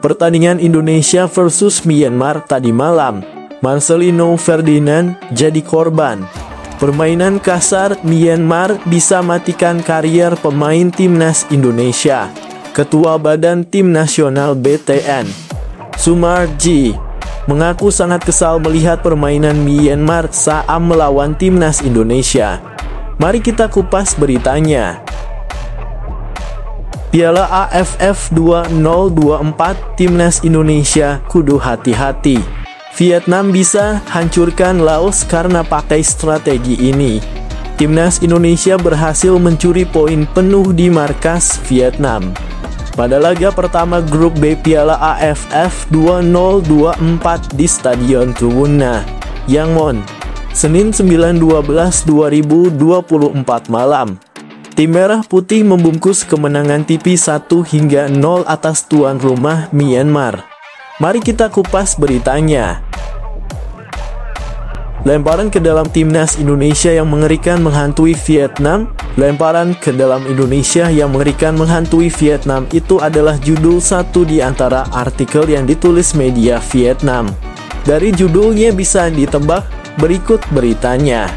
Pertandingan Indonesia versus Myanmar tadi malam, Marcelino Ferdinand jadi korban. Permainan kasar Myanmar bisa matikan karier pemain timnas Indonesia. Ketua Badan Tim Nasional BTN, Sumarji, mengaku sangat kesal melihat permainan Myanmar saat melawan timnas Indonesia. Mari kita kupas beritanya. Piala AFF 2024, timnas Indonesia kudu hati-hati. Vietnam bisa hancurkan Laos karena pakai strategi ini. Timnas Indonesia berhasil mencuri poin penuh di markas Vietnam. Pada laga pertama grup B Piala AFF 2024 di Stadion Tribuna, Yangon, Senin 9/12/2024 malam. Tim Merah Putih membungkus kemenangan tipis 1-0 atas tuan rumah Myanmar. Mari kita kupas beritanya. Lemparan ke dalam timnas Indonesia yang mengerikan menghantui Vietnam. Lemparan ke dalam Indonesia yang mengerikan menghantui Vietnam itu adalah judul satu di antara artikel yang ditulis media Vietnam. Dari judulnya bisa ditebak, berikut beritanya.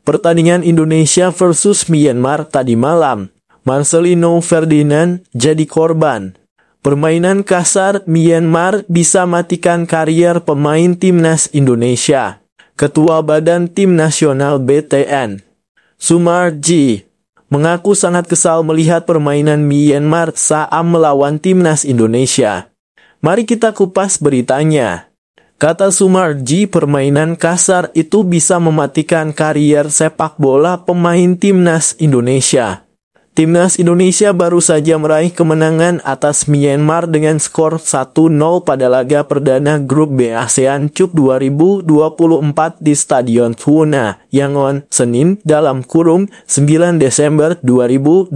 Pertandingan Indonesia versus Myanmar tadi malam, Marcelino Ferdinand jadi korban. Permainan kasar Myanmar bisa matikan karier pemain timnas Indonesia. Ketua Badan Tim Nasional BTN, Sumarji, mengaku sangat kesal melihat permainan Myanmar saat melawan timnas Indonesia. Mari kita kupas beritanya. Kata Sumarji, permainan kasar itu bisa mematikan karier sepak bola pemain timnas Indonesia. Timnas Indonesia baru saja meraih kemenangan atas Myanmar dengan skor 1-0 pada laga perdana grup B ASEAN Cup 2024 di Stadion Tribuna, Yangon, Senin (9 Desember 2024).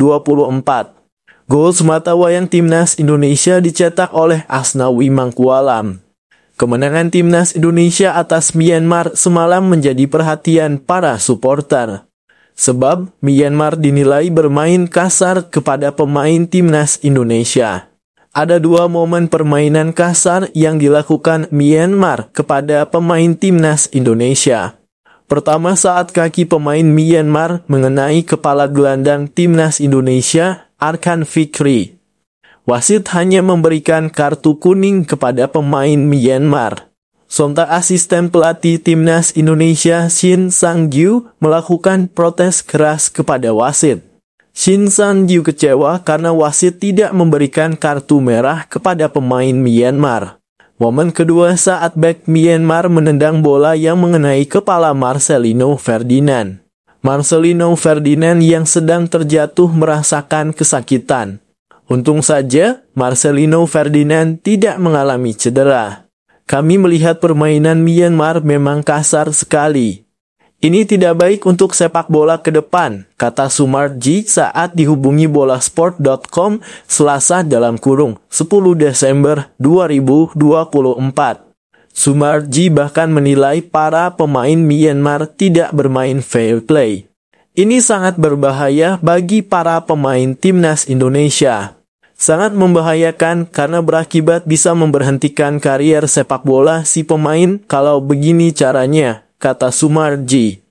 Gol sematawayang timnas Indonesia dicetak oleh Asnawi Mangkualam. Kemenangan timnas Indonesia atas Myanmar semalam menjadi perhatian para supporter. Sebab Myanmar dinilai bermain kasar kepada pemain timnas Indonesia. Ada dua momen permainan kasar yang dilakukan Myanmar kepada pemain timnas Indonesia. Pertama, saat kaki pemain Myanmar mengenai kepala gelandang timnas Indonesia, Arkan Fikri. Wasit hanya memberikan kartu kuning kepada pemain Myanmar. Sontak asisten pelatih timnas Indonesia Shin Sang-gyu melakukan protes keras kepada wasit. Shin Sang-gyu kecewa karena wasit tidak memberikan kartu merah kepada pemain Myanmar. Momen kedua saat bek Myanmar menendang bola yang mengenai kepala Marcelino Ferdinand. Marcelino Ferdinand yang sedang terjatuh merasakan kesakitan. Untung saja, Marcelino Ferdinand tidak mengalami cedera. Kami melihat permainan Myanmar memang kasar sekali. Ini tidak baik untuk sepak bola ke depan, kata Sumarji saat dihubungi bolasport.com Selasa (10 Desember 2024. Sumarji bahkan menilai para pemain Myanmar tidak bermain fair play. Ini sangat berbahaya bagi para pemain timnas Indonesia. Sangat membahayakan karena berakibat bisa memberhentikan karier sepak bola si pemain kalau begini caranya, kata Sumarji.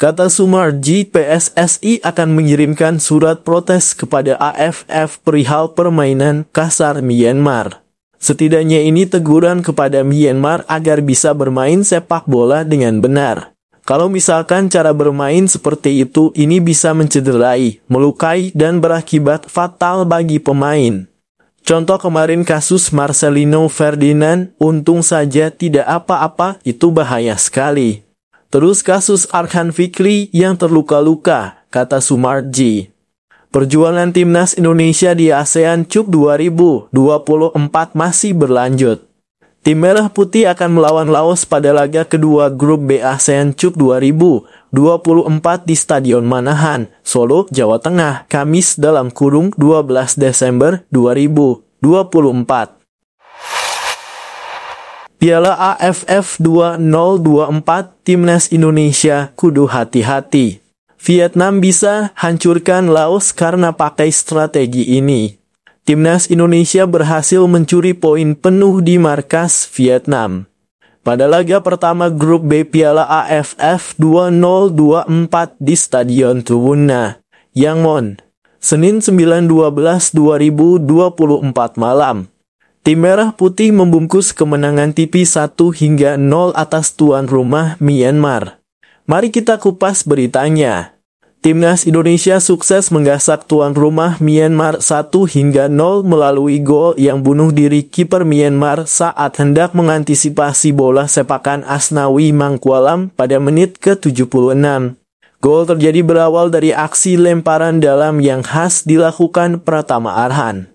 Kata Sumarji, PSSI akan mengirimkan surat protes kepada AFF perihal permainan kasar Myanmar. Setidaknya ini teguran kepada Myanmar agar bisa bermain sepak bola dengan benar. Kalau misalkan cara bermain seperti itu, ini bisa mencederai, melukai, dan berakibat fatal bagi pemain. Contoh kemarin kasus Marcelino Ferdinand, untung saja tidak apa-apa, itu bahaya sekali. Terus kasus Arkan Fikri yang terluka-luka, kata Sumarji. Perjuangan timnas Indonesia di ASEAN Cup 2024 masih berlanjut. Tim Merah Putih akan melawan Laos pada laga kedua grup B ASEAN Cup 2024 di Stadion Manahan, Solo, Jawa Tengah, Kamis (12 Desember 2024). Piala AFF 2024, Timnas Indonesia kudu hati-hati. Vietnam bisa hancurkan Laos karena pakai strategi ini. Timnas Indonesia berhasil mencuri poin penuh di markas Vietnam. Pada laga pertama grup B Piala AFF 2024 di Stadion Tribuna, Yangon, Senin 9/12/2024 malam. Tim Merah Putih membungkus kemenangan tipis 1-0 atas tuan rumah Myanmar. Mari kita kupas beritanya. Timnas Indonesia sukses menggasak tuan rumah Myanmar 1-0 melalui gol yang bunuh diri kiper Myanmar saat hendak mengantisipasi bola sepakan Asnawi Mangkualam pada menit ke-76. Gol terjadi berawal dari aksi lemparan dalam yang khas dilakukan Pratama Arhan.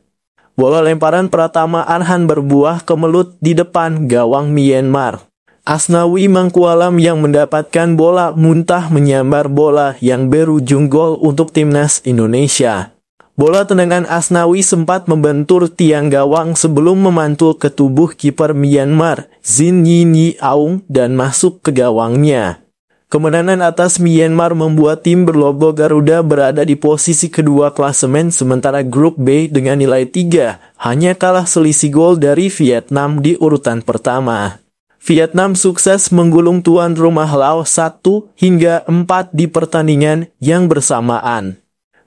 Bola lemparan Pratama Arhan berbuah kemelut di depan gawang Myanmar. Asnawi Mangkualam yang mendapatkan bola muntah menyambar bola yang berujung gol untuk Timnas Indonesia. Bola tendangan Asnawi sempat membentur tiang gawang sebelum memantul ke tubuh kiper Myanmar, Zin Yi Aung, dan masuk ke gawangnya. Kemenangan atas Myanmar membuat tim berlogo Garuda berada di posisi kedua klasemen sementara grup B dengan nilai 3, hanya kalah selisih gol dari Vietnam di urutan pertama. Vietnam sukses menggulung tuan rumah Laos 1-4 di pertandingan yang bersamaan.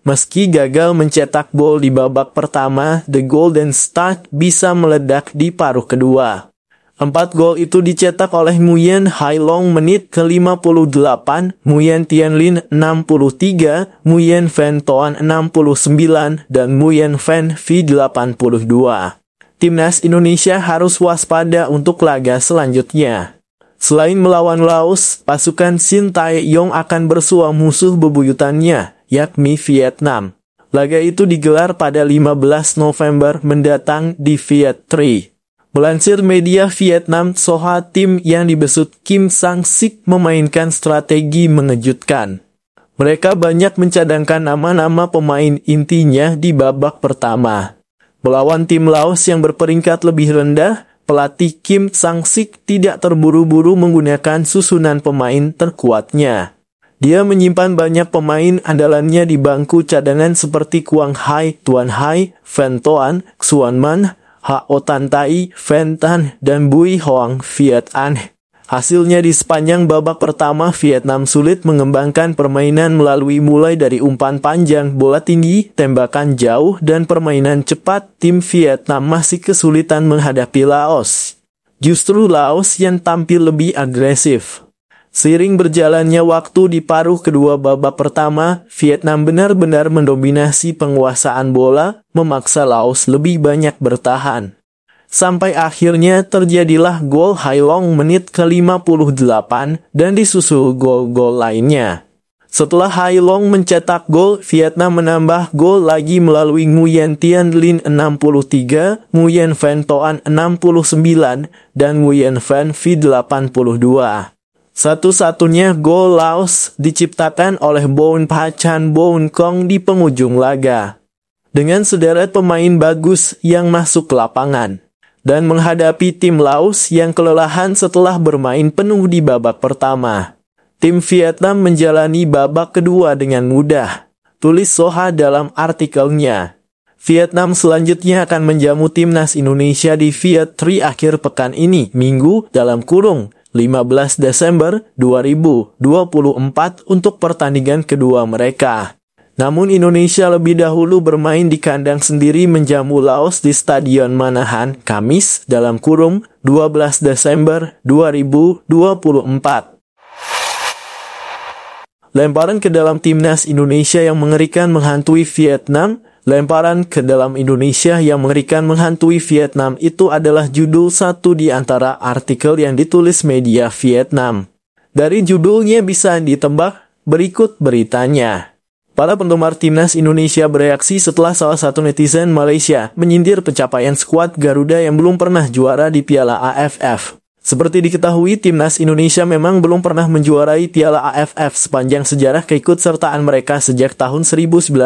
Meski gagal mencetak gol di babak pertama, The Golden Start bisa meledak di paruh kedua. 4 gol itu dicetak oleh Nguyen Hai Long menit ke-58, Nguyen Tien Lin 63, Nguyen Phan Toan 69, dan Nguyen Phan Vi 82. Timnas Indonesia harus waspada untuk laga selanjutnya. Selain melawan Laos, pasukan Shin Tae-yong akan bersua musuh bebuyutannya, yakni Vietnam. Laga itu digelar pada 15 November mendatang di Viet Tri. Melansir media Vietnam, Soha tim yang dibesut Kim Sang-sik memainkan strategi mengejutkan. Mereka banyak mencadangkan nama-nama pemain intinya di babak pertama. Melawan tim Laos yang berperingkat lebih rendah, pelatih Kim Sang-sik tidak terburu-buru menggunakan susunan pemain terkuatnya. Dia menyimpan banyak pemain andalannya di bangku cadangan seperti Quang Hai, Tuan Hai, Phan Toan, Xuan Man, Ho Tan Tai, Phan Tan, dan Bui Hoang Viet An. Hasilnya di sepanjang babak pertama, Vietnam sulit mengembangkan permainan mulai dari umpan panjang, bola tinggi, tembakan jauh, dan permainan cepat. Tim Vietnam masih kesulitan menghadapi Laos. Justru Laos yang tampil lebih agresif. Seiring berjalannya waktu di paruh kedua babak pertama, Vietnam benar-benar mendominasi penguasaan bola, memaksa Laos lebih banyak bertahan. Sampai akhirnya terjadilah gol Hai Long menit ke-58 dan disusul gol-gol lainnya. Setelah Hai Long mencetak gol, Vietnam menambah gol lagi melalui Nguyen Tien Lin 63, Nguyen Phan Toan 69, dan Nguyen Phan Vi 82. Satu-satunya gol Laos diciptakan oleh Boun Pa Chan Boun Kong di penghujung laga. Dengan sederet pemain bagus yang masuk ke lapangan. Dan menghadapi tim Laos yang kelelahan setelah bermain penuh di babak pertama. Tim Vietnam menjalani babak kedua dengan mudah, tulis Soha dalam artikelnya. Vietnam selanjutnya akan menjamu Timnas Indonesia di Viet Tri akhir pekan ini, Minggu (15 Desember 2024) untuk pertandingan kedua mereka. Namun Indonesia lebih dahulu bermain di kandang sendiri menjamu Laos di Stadion Manahan, Kamis (12 Desember 2024). Lemparan ke dalam Timnas Indonesia yang mengerikan menghantui Vietnam. Lemparan ke dalam Indonesia yang mengerikan menghantui Vietnam itu adalah judul satu di antara artikel yang ditulis media Vietnam. Dari judulnya bisa ditebak, berikut beritanya. Para penggemar timnas Indonesia bereaksi setelah salah satu netizen Malaysia menyindir pencapaian skuad Garuda yang belum pernah juara di Piala AFF. Seperti diketahui, timnas Indonesia memang belum pernah menjuarai Piala AFF sepanjang sejarah keikutsertaan mereka sejak tahun 1996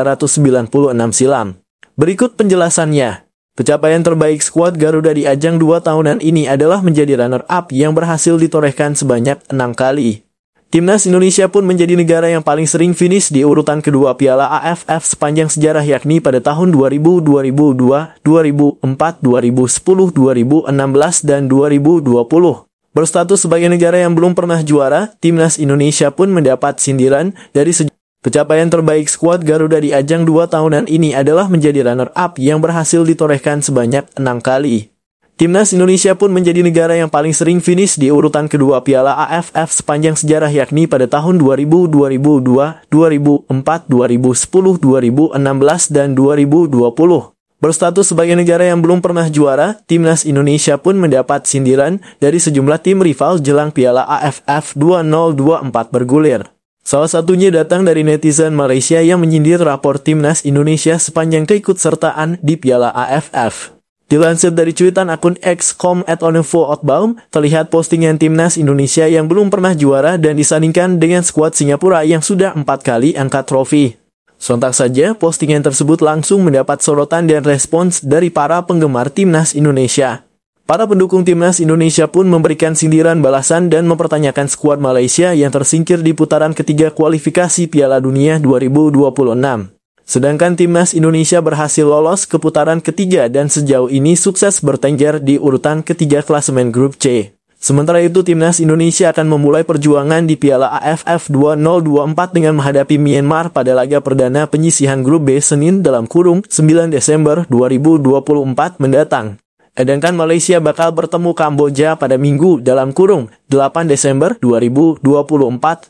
silam. Berikut penjelasannya. Pencapaian terbaik skuad Garuda di ajang 2 tahunan ini adalah menjadi runner-up yang berhasil ditorehkan sebanyak 6 kali. Timnas Indonesia pun menjadi negara yang paling sering finish di urutan kedua Piala AFF sepanjang sejarah, yakni pada tahun 2000, 2002, 2004, 2010, 2016, dan 2020. Berstatus sebagai negara yang belum pernah juara, Timnas Indonesia pun mendapat sindiran dari pencapaian terbaik skuad Garuda di ajang 2 tahunan ini adalah menjadi runner-up yang berhasil ditorehkan sebanyak 6 kali. Timnas Indonesia pun menjadi negara yang paling sering finish di urutan kedua Piala AFF sepanjang sejarah, yakni pada tahun 2000, 2002, 2004, 2010, 2016, dan 2020. Berstatus sebagai negara yang belum pernah juara, Timnas Indonesia pun mendapat sindiran dari sejumlah tim rival jelang Piala AFF 2024 bergulir. Salah satunya datang dari netizen Malaysia yang menyindir rapor Timnas Indonesia sepanjang keikutsertaan di Piala AFF. Dilansir dari cuitan akun @onefootbaum, terlihat postingan timnas Indonesia yang belum pernah juara dan disandingkan dengan skuad Singapura yang sudah 4 kali angkat trofi. Sontak saja, postingan tersebut langsung mendapat sorotan dan respons dari para penggemar timnas Indonesia. Para pendukung timnas Indonesia pun memberikan sindiran balasan dan mempertanyakan skuad Malaysia yang tersingkir di putaran ketiga kualifikasi Piala Dunia 2026. Sedangkan timnas Indonesia berhasil lolos ke putaran ketiga dan sejauh ini sukses bertengger di urutan ketiga klasemen grup C. Sementara itu, timnas Indonesia akan memulai perjuangan di Piala AFF 2024 dengan menghadapi Myanmar pada laga perdana penyisihan grup B Senin (9 Desember 2024) mendatang. Sedangkan Malaysia bakal bertemu Kamboja pada Minggu (8 Desember 2024)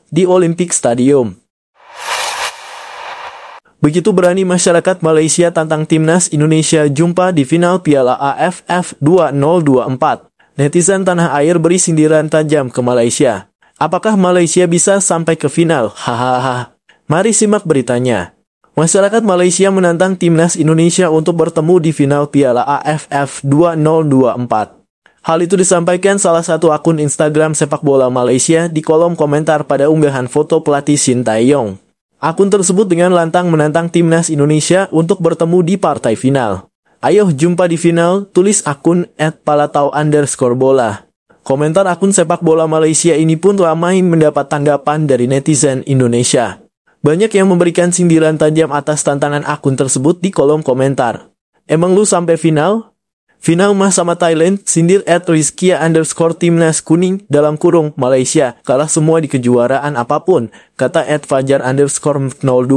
di Olympic Stadium. Begitu berani masyarakat Malaysia tantang timnas Indonesia jumpa di final Piala AFF 2024. Netizen tanah air beri sindiran tajam ke Malaysia. Apakah Malaysia bisa sampai ke final? Hahaha. Mari simak beritanya. Masyarakat Malaysia menantang timnas Indonesia untuk bertemu di final Piala AFF 2024. Hal itu disampaikan salah satu akun Instagram sepak bola Malaysia di kolom komentar pada unggahan foto pelatih Sintayong. Akun tersebut dengan lantang menantang timnas Indonesia untuk bertemu di partai final. Ayo jumpa di final, tulis akun @palatau_bola. Komentar akun sepak bola Malaysia ini pun ramai mendapat tanggapan dari netizen Indonesia. Banyak yang memberikan sindiran tajam atas tantangan akun tersebut di kolom komentar. Emang lu sampai final? Final mah sama Thailand, sindir @rizkia_timnas kuning (Malaysia), kalah semua di kejuaraan apapun, kata @fajar_02.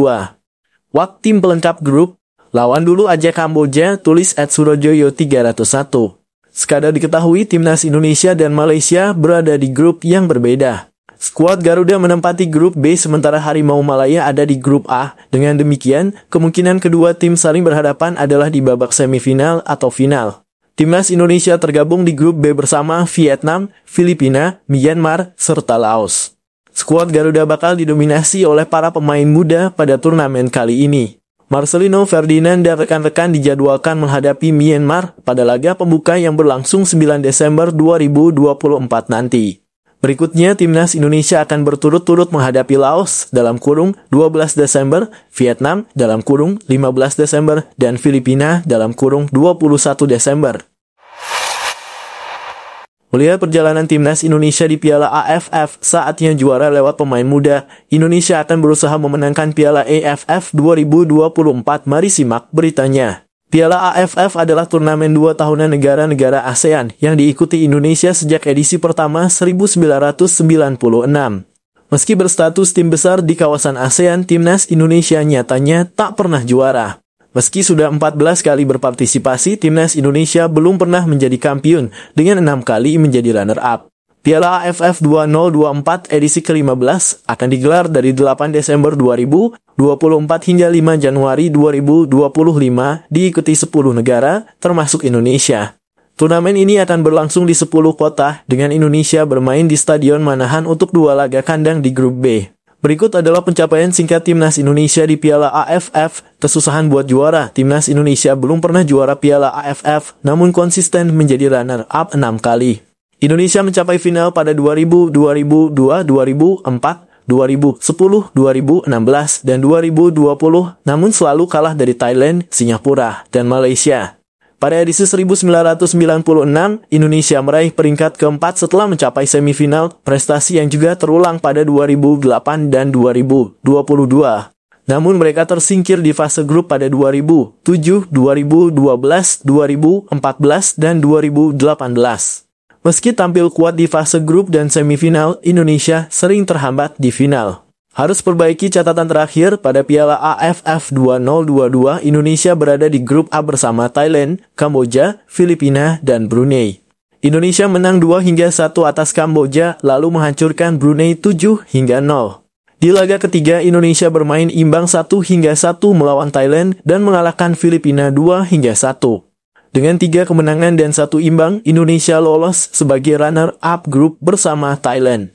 Wak tim pelengkap grup, lawan dulu aja Kamboja, tulis @surojoyo301. Sekadar diketahui, timnas Indonesia dan Malaysia berada di grup yang berbeda. Skuad Garuda menempati grup B sementara Harimau Malaya ada di grup A. Dengan demikian, kemungkinan kedua tim saling berhadapan adalah di babak semifinal atau final. Timnas Indonesia tergabung di grup B bersama Vietnam, Filipina, Myanmar, serta Laos. Skuad Garuda bakal didominasi oleh para pemain muda pada turnamen kali ini. Marcelino Ferdinand dan rekan-rekan dijadwalkan menghadapi Myanmar pada laga pembuka yang berlangsung 9 Desember 2024 nanti. Berikutnya, timnas Indonesia akan berturut-turut menghadapi Laos (12 Desember), Vietnam (15 Desember), dan Filipina (21 Desember). Melihat perjalanan timnas Indonesia di Piala AFF, saatnya juara lewat pemain muda. Indonesia akan berusaha memenangkan Piala AFF 2024. Mari simak beritanya. Piala AFF adalah turnamen 2 tahunan negara-negara ASEAN yang diikuti Indonesia sejak edisi pertama 1996. Meski berstatus tim besar di kawasan ASEAN, timnas Indonesia nyatanya tak pernah juara. Meski sudah 14 kali berpartisipasi, timnas Indonesia belum pernah menjadi kampiun dengan 6 kali menjadi runner-up. Piala AFF 2024 edisi ke-15 akan digelar dari 8 Desember 2024 hingga 5 Januari 2025, diikuti 10 negara, termasuk Indonesia. Turnamen ini akan berlangsung di 10 kota, dengan Indonesia bermain di Stadion Manahan untuk 2 laga kandang di grup B. Berikut adalah pencapaian singkat Timnas Indonesia di Piala AFF. Kesusahan buat juara. Timnas Indonesia belum pernah juara Piala AFF, namun konsisten menjadi runner-up 6 kali. Indonesia mencapai final pada 2000, 2002, 2004, 2010, 2016, dan 2020, namun selalu kalah dari Thailand, Singapura, dan Malaysia. Pada edisi 1996, Indonesia meraih peringkat keempat setelah mencapai semifinal, prestasi yang juga terulang pada 2008 dan 2022. Namun mereka tersingkir di fase grup pada 2007, 2012, 2014, dan 2018. Meski tampil kuat di fase grup dan semifinal, Indonesia sering terhambat di final. Harus perbaiki catatan terakhir pada Piala AFF 2022, Indonesia berada di grup A bersama Thailand, Kamboja, Filipina, dan Brunei. Indonesia menang 2-1 atas Kamboja, lalu menghancurkan Brunei 7-0. Di laga ketiga, Indonesia bermain imbang 1-1 melawan Thailand dan mengalahkan Filipina 2-1. Dengan 3 kemenangan dan 1 imbang, Indonesia lolos sebagai runner-up grup bersama Thailand.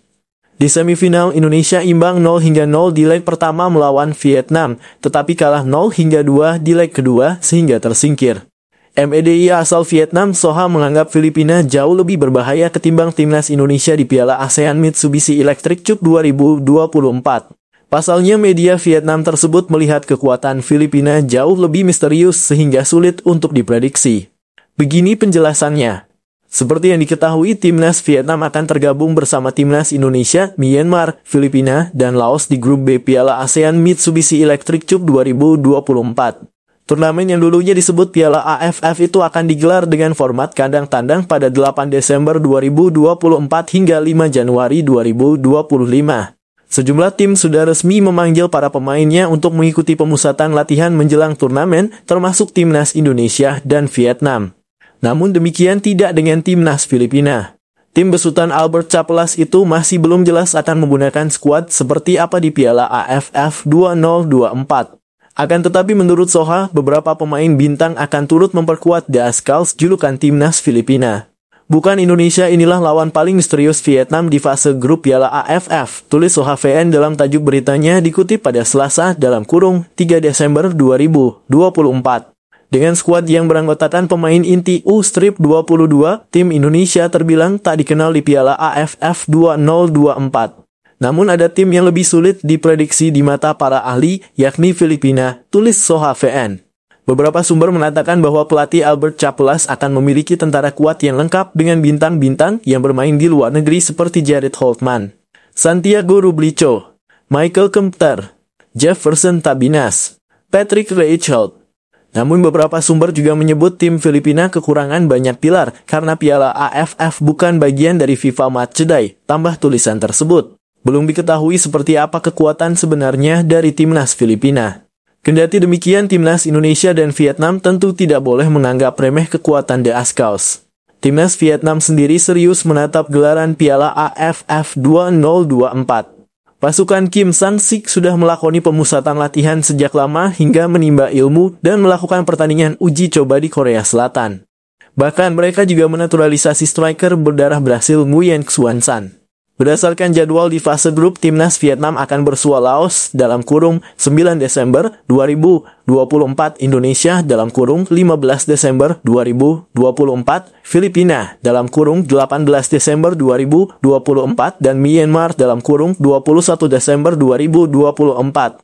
Di semifinal, Indonesia imbang 0-0 di leg pertama melawan Vietnam, tetapi kalah 0-2 di leg kedua sehingga tersingkir. MEDI asal Vietnam, Soha, menganggap Filipina jauh lebih berbahaya ketimbang timnas Indonesia di Piala ASEAN Mitsubishi Electric Cup 2024. Pasalnya, media Vietnam tersebut melihat kekuatan Filipina jauh lebih misterius sehingga sulit untuk diprediksi. Begini penjelasannya. Seperti yang diketahui, timnas Vietnam akan tergabung bersama timnas Indonesia, Myanmar, Filipina, dan Laos di grup B Piala ASEAN Mitsubishi Electric Cup 2024. Turnamen yang dulunya disebut Piala AFF itu akan digelar dengan format kandang tandang pada 8 Desember 2024 hingga 5 Januari 2025. Sejumlah tim sudah resmi memanggil para pemainnya untuk mengikuti pemusatan latihan menjelang turnamen, termasuk timnas Indonesia dan Vietnam. Namun demikian tidak dengan timnas Filipina. Tim besutan Albert Capelas itu masih belum jelas akan menggunakan skuad seperti apa di Piala AFF 2024. Akan tetapi menurut Soha, beberapa pemain bintang akan turut memperkuat The Skulls, julukan timnas Filipina. Bukan Indonesia inilah lawan paling misterius Vietnam di fase grup Piala AFF, tulis Soha VN dalam tajuk beritanya dikutip pada Selasa (3 Desember 2024). Dengan skuad yang beranggotakan pemain inti U-22, tim Indonesia terbilang tak dikenal di Piala AFF 2024. Namun ada tim yang lebih sulit diprediksi di mata para ahli, yakni Filipina, tulis Soha VN. Beberapa sumber mengatakan bahwa pelatih Albert Capelas akan memiliki tentara kuat yang lengkap dengan bintang-bintang yang bermain di luar negeri seperti Jared Holtman, Santiago Rublicho, Michael Kempter, Jefferson Tabinas, Patrick Reichelt. Namun beberapa sumber juga menyebut tim Filipina kekurangan banyak pilar karena Piala AFF bukan bagian dari FIFA Matchday, tambah tulisan tersebut. Belum diketahui seperti apa kekuatan sebenarnya dari timnas Filipina. Kendati demikian, timnas Indonesia dan Vietnam tentu tidak boleh menganggap remeh kekuatan The Skulls. Timnas Vietnam sendiri serius menatap gelaran Piala AFF 2024. Pasukan Kim Sang-sik sudah melakoni pemusatan latihan sejak lama hingga menimba ilmu dan melakukan pertandingan uji coba di Korea Selatan. Bahkan mereka juga menaturalisasi striker berdarah Brasil Nguyen Xuan San. Berdasarkan jadwal di fase grup, timnas Vietnam akan bersua Laos (9 Desember 2024), Indonesia (15 Desember 2024), Filipina (18 Desember 2024), dan Myanmar (21 Desember 2024).